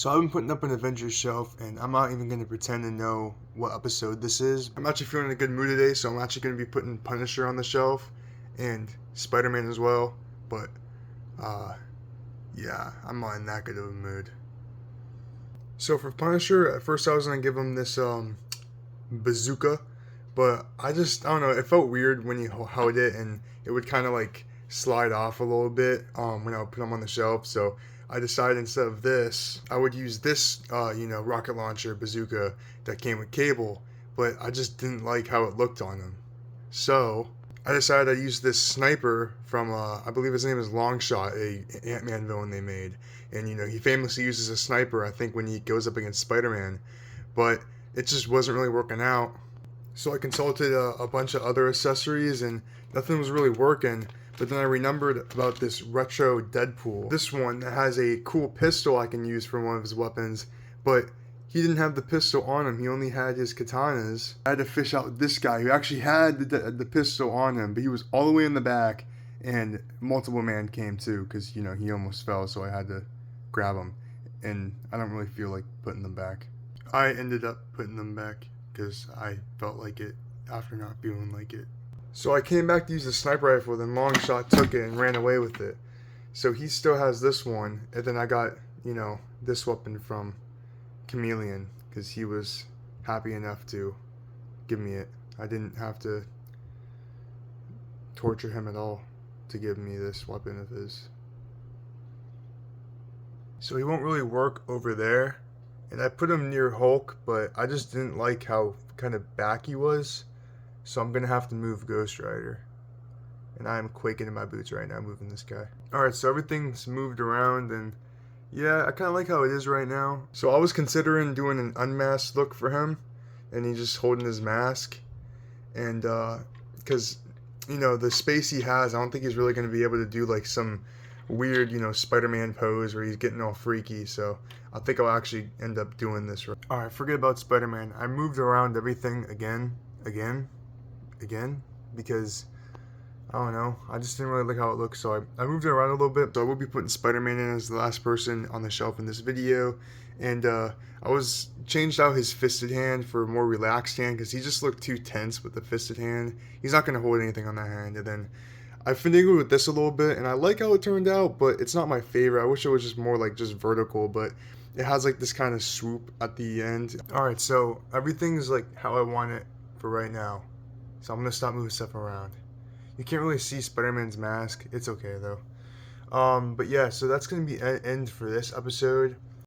So I've been putting up an Avengers shelf, and I'm not even going to pretend to know what episode this is. I'm actually feeling in a good mood today, so I'm actually going to be putting Punisher on the shelf, and Spider-Man as well, but, yeah, I'm not in that good of a mood. So for Punisher, at first I was going to give him this, bazooka, but I don't know, it felt weird when you held it, and it would kind of like slide off a little bit when I would put them on the shelf. So I decided instead of this, I would use this, rocket launcher bazooka that came with cable, but I just didn't like how it looked on him. So I decided I'd use this sniper from, I believe his name is Longshot, a Ant-Man villain they made. And, he famously uses a sniper, I think, when he goes up against Spider-Man. But it just wasn't really working out. So I consulted a bunch of other accessories and nothing was really working. But then I remembered about this retro Deadpool. This one that has a cool pistol I can use for one of his weapons, but he didn't have the pistol on him. He only had his katanas. I had to fish out this guy who actually had the pistol on him, but he was all the way in the back, and multiple man came too because he almost fell, so I had to grab him. And I don't really feel like putting them back. I ended up putting them back because I felt like it after not feeling like it. So I came back to use the sniper rifle, then Longshot took it and ran away with it. So he still has this one, and then I got, this weapon from Chameleon because he was happy enough to give me it. I didn't have to torture him at all to give me this weapon of his. So he won't really work over there. And I put him near Hulk, but I just didn't like how kind of back he was. So I'm going to have to move Ghost Rider. And I'm quaking in my boots right now moving this guy. Alright, so everything's moved around, and yeah, I kind of like how it is right now. So I was considering doing an unmasked look for him, and he's just holding his mask. And because, the space he has, I don't think he's really going to be able to do like some weird, Spider-Man pose where he's getting all freaky. So I think I'll actually end up doing this. Alright, forget about Spider-Man. I moved around everything again, because I don't know, I just didn't really like how it looked, so I moved it around a little bit. So I will be putting Spider-Man in as the last person on the shelf in this video, and I changed out his fisted hand for a more relaxed hand because he just looked too tense with the fisted hand. He's not going to hold anything on that hand. And then I finagled with this a little bit, and I like how it turned out, but it's not my favorite. I wish it was just more like just vertical, but it has like this kind of swoop at the end. Alright, so everything's like how I want it for right now. So I'm going to stop moving stuff around. You can't really see Spider-Man's mask. It's okay though. But yeah, so that's going to be an end for this episode.